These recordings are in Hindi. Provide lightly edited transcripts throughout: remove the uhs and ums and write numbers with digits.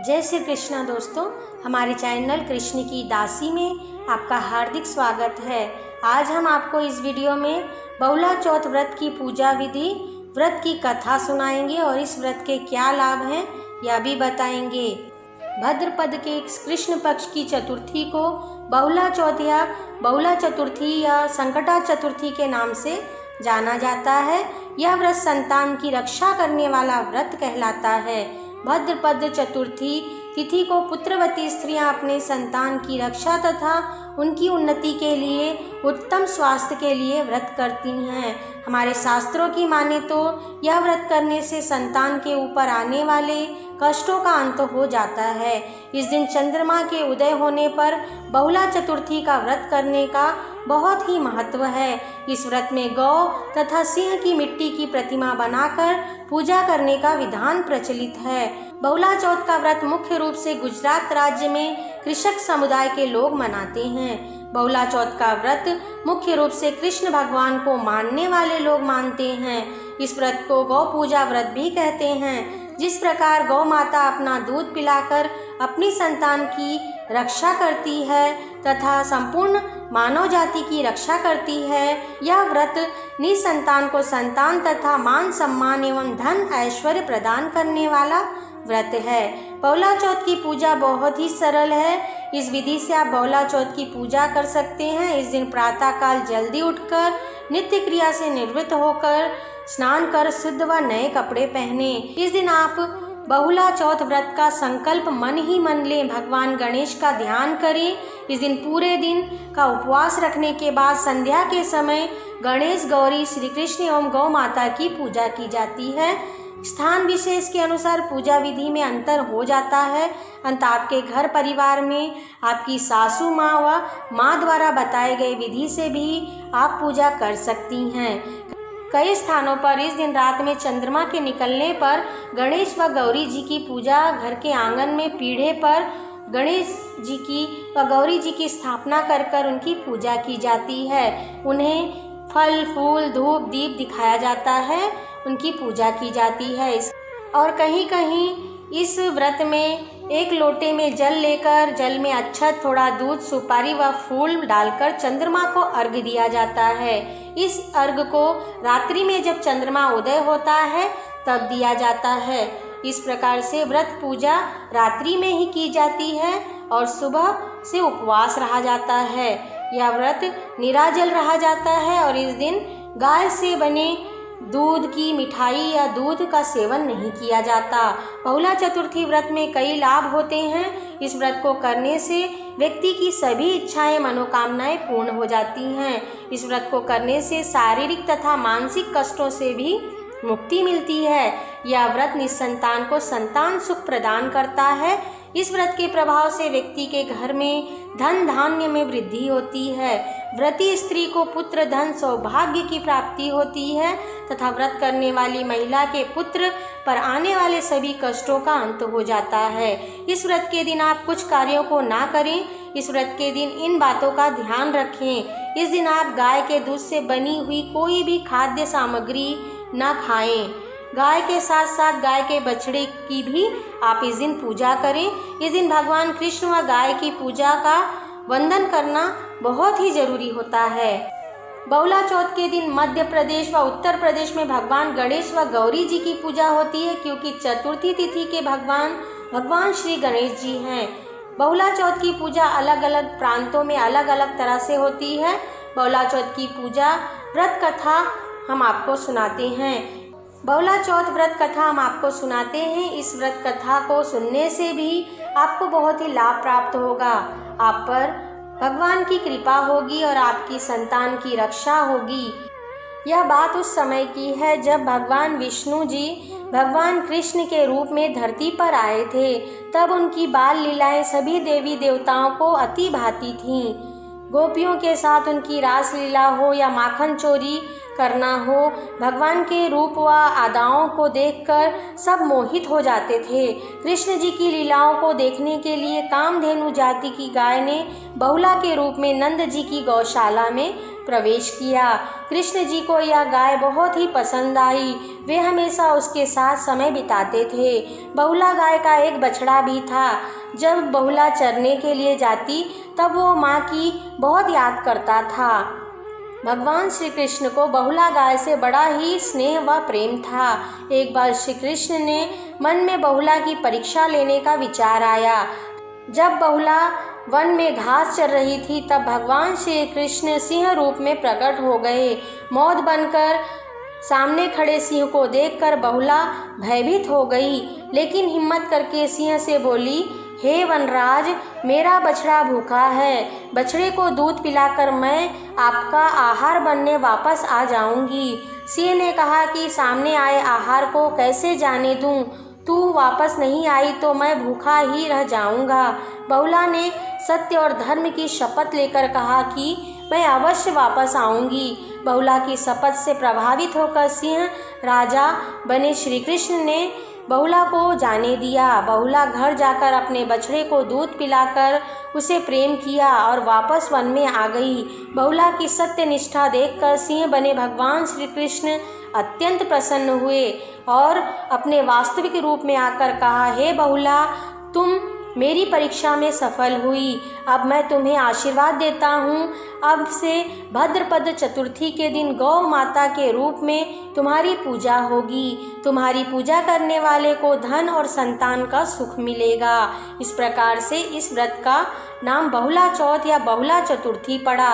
जय श्री कृष्णा दोस्तों, हमारे चैनल कृष्ण की दासी में आपका हार्दिक स्वागत है। आज हम आपको इस वीडियो में बहुला चौथ व्रत की पूजा विधि, व्रत की कथा सुनाएंगे और इस व्रत के क्या लाभ हैं यह भी बताएंगे। भाद्रपद के कृष्ण पक्ष की चतुर्थी को बहुला चौथ या बहुला चतुर्थी या संकटा चतुर्थी के नाम से जाना जाता है। यह व्रत संतान की रक्षा करने वाला व्रत कहलाता है। भाद्रपद चतुर्थी तिथि को पुत्रवती स्त्रियां अपने संतान की रक्षा तथा उनकी उन्नति के लिए, उत्तम स्वास्थ्य के लिए व्रत करती हैं। हमारे शास्त्रों की माने तो यह व्रत करने से संतान के ऊपर आने वाले कष्टों का अंत हो जाता है। इस दिन चंद्रमा के उदय होने पर बहुला चतुर्थी का व्रत करने का बहुत ही महत्व है। इस व्रत में गौ तथा सिंह की मिट्टी की प्रतिमा बनाकर पूजा करने का विधान प्रचलित है। बहुला चौथ का व्रत मुख्य रूप से गुजरात राज्य में कृषक समुदाय के लोग मनाते हैं। बहुला चौथ का व्रत मुख्य रूप से कृष्ण भगवान को मानने वाले लोग मानते हैं। इस व्रत को गौ पूजा व्रत भी कहते हैं। जिस प्रकार गौ माता अपना दूध पिलाकर अपनी संतान की रक्षा करती है तथा संपूर्ण मानव जाति की रक्षा करती है, यह व्रत निसंतान को संतान तथा मान सम्मान एवं धन ऐश्वर्य प्रदान करने वाला व्रत है। बहुला चौथ की पूजा बहुत ही सरल है। इस विधि से आप बहुला चौथ की पूजा कर सकते हैं। इस दिन प्रातःकाल जल्दी उठकर नित्य क्रिया से निवृत्त होकर स्नान कर शुद्ध व नए कपड़े पहने। इस दिन आप बहुला चौथ व्रत का संकल्प मन ही मन लें। भगवान गणेश का ध्यान करें। इस दिन पूरे दिन का उपवास रखने के बाद संध्या के समय गणेश, गौरी, श्री कृष्ण एवं गौ माता की पूजा की जाती है। स्थान विशेष के अनुसार पूजा विधि में अंतर हो जाता है। अंत आपके घर परिवार में आपकी सासू माँ व माँ द्वारा बताए गए विधि से भी आप पूजा कर सकती हैं। कई स्थानों पर इस दिन रात में चंद्रमा के निकलने पर गणेश व गौरी जी की पूजा घर के आंगन में पीढ़े पर गणेश जी की व गौरी जी की स्थापना कर उनकी पूजा की जाती है। उन्हें फल, फूल, धूप, दीप दिखाया जाता है, उनकी पूजा की जाती है। और कहीं कहीं इस व्रत में एक लोटे में जल लेकर जल में अक्षत, थोड़ा दूध, सुपारी व फूल डालकर चंद्रमा को अर्घ्य दिया जाता है। इस अर्घ्य को रात्रि में जब चंद्रमा उदय होता है तब दिया जाता है। इस प्रकार से व्रत पूजा रात्रि में ही की जाती है और सुबह से उपवास रहा जाता है। यह व्रत निराजल रहा जाता है और इस दिन गाय से बने दूध की मिठाई या दूध का सेवन नहीं किया जाता। बहुला चतुर्थी व्रत में कई लाभ होते हैं। इस व्रत को करने से व्यक्ति की सभी इच्छाएं, मनोकामनाएं पूर्ण हो जाती हैं। इस व्रत को करने से शारीरिक तथा मानसिक कष्टों से भी मुक्ति मिलती है। यह व्रत निसंतान को संतान सुख प्रदान करता है। इस व्रत के प्रभाव से व्यक्ति के घर में धन धान्य में वृद्धि होती है। व्रती स्त्री को पुत्र, धन, सौभाग्य की प्राप्ति होती है तथा व्रत करने वाली महिला के पुत्र पर आने वाले सभी कष्टों का अंत हो जाता है। इस व्रत के दिन आप कुछ कार्यों को ना करें। इस व्रत के दिन इन बातों का ध्यान रखें। इस दिन आप गाय के दूध से बनी हुई कोई भी खाद्य सामग्री न खाएं। गाय के साथ साथ गाय के बछड़े की भी आप इस दिन पूजा करें। इस दिन भगवान कृष्ण व गाय की पूजा का वंदन करना बहुत ही जरूरी होता है। बहुला चौथ के दिन मध्य प्रदेश व उत्तर प्रदेश में भगवान गणेश व गौरी जी की पूजा होती है, क्योंकि चतुर्थी तिथि के भगवान श्री गणेश जी हैं। बहुला चौथ की पूजा अलग अलग प्रांतों में अलग अलग तरह से होती है। बहुला चौथ की पूजा व्रत कथा हम आपको सुनाते हैं। बहुला चौथ व्रत कथा हम आपको सुनाते हैं। इस व्रत कथा को सुनने से भी आपको बहुत ही लाभ प्राप्त होगा। आप पर भगवान की कृपा होगी और आपकी संतान की रक्षा होगी। यह बात उस समय की है जब भगवान विष्णु जी भगवान कृष्ण के रूप में धरती पर आए थे। तब उनकी बाल लीलाएं सभी देवी देवताओं को अति भाती थीं। गोपियों के साथ उनकी रास लीला हो या माखन चोरी करना हो, भगवान के रूप व अदाओं को देखकर सब मोहित हो जाते थे। कृष्ण जी की लीलाओं को देखने के लिए कामधेनु जाति की गाय ने बहुला के रूप में नंद जी की गौशाला में प्रवेश किया। कृष्ण जी को यह गाय बहुत ही पसंद आई। वे हमेशा उसके साथ समय बिताते थे। बहुला गाय का एक बछड़ा भी था। जब बहुला चरने के लिए जाती तब वो माँ की बहुत याद करता था। भगवान श्री कृष्ण को बहुला गाय से बड़ा ही स्नेह व प्रेम था। एक बार श्री कृष्ण ने मन में बहुला की परीक्षा लेने का विचार आया। जब बहुला वन में घास चर रही थी तब भगवान श्री कृष्ण सिंह रूप में प्रकट हो गए। मौत बनकर सामने खड़े सिंह को देखकर बहुला भयभीत हो गई, लेकिन हिम्मत करके सिंह से बोली, हे वनराज, मेरा बछड़ा भूखा है। बछड़े को दूध पिलाकर मैं आपका आहार बनने वापस आ जाऊंगी। सिंह ने कहा कि सामने आए आहार को कैसे जाने दूं? तू वापस नहीं आई तो मैं भूखा ही रह जाऊंगा। बहुला ने सत्य और धर्म की शपथ लेकर कहा कि मैं अवश्य वापस आऊंगी। बहुला की शपथ से प्रभावित होकर सिंह राजा बने श्री कृष्ण ने बहुला को जाने दिया। बहुला घर जाकर अपने बछड़े को दूध पिलाकर उसे प्रेम किया और वापस वन में आ गई। बहुला की सत्य निष्ठा देखकर सिंह बने भगवान श्री कृष्ण अत्यंत प्रसन्न हुए और अपने वास्तविक रूप में आकर कहा, हे बहुला, तुम मेरी परीक्षा में सफल हुई। अब मैं तुम्हें आशीर्वाद देता हूँ। अब से भद्रपद चतुर्थी के दिन गौ माता के रूप में तुम्हारी पूजा होगी। तुम्हारी पूजा करने वाले को धन और संतान का सुख मिलेगा। इस प्रकार से इस व्रत का नाम बहुला चौथ या बहुला चतुर्थी पड़ा।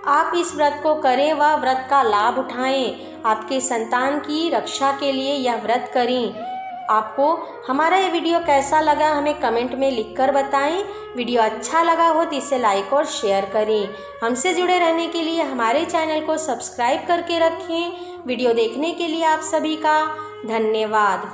आप इस व्रत को करें व व्रत का लाभ उठाएं। आपके संतान की रक्षा के लिए यह व्रत करें। आपको हमारा ये वीडियो कैसा लगा हमें कमेंट में लिखकर बताएं। वीडियो अच्छा लगा हो तो इसे लाइक और शेयर करें। हमसे जुड़े रहने के लिए हमारे चैनल को सब्सक्राइब करके रखें। वीडियो देखने के लिए आप सभी का धन्यवाद।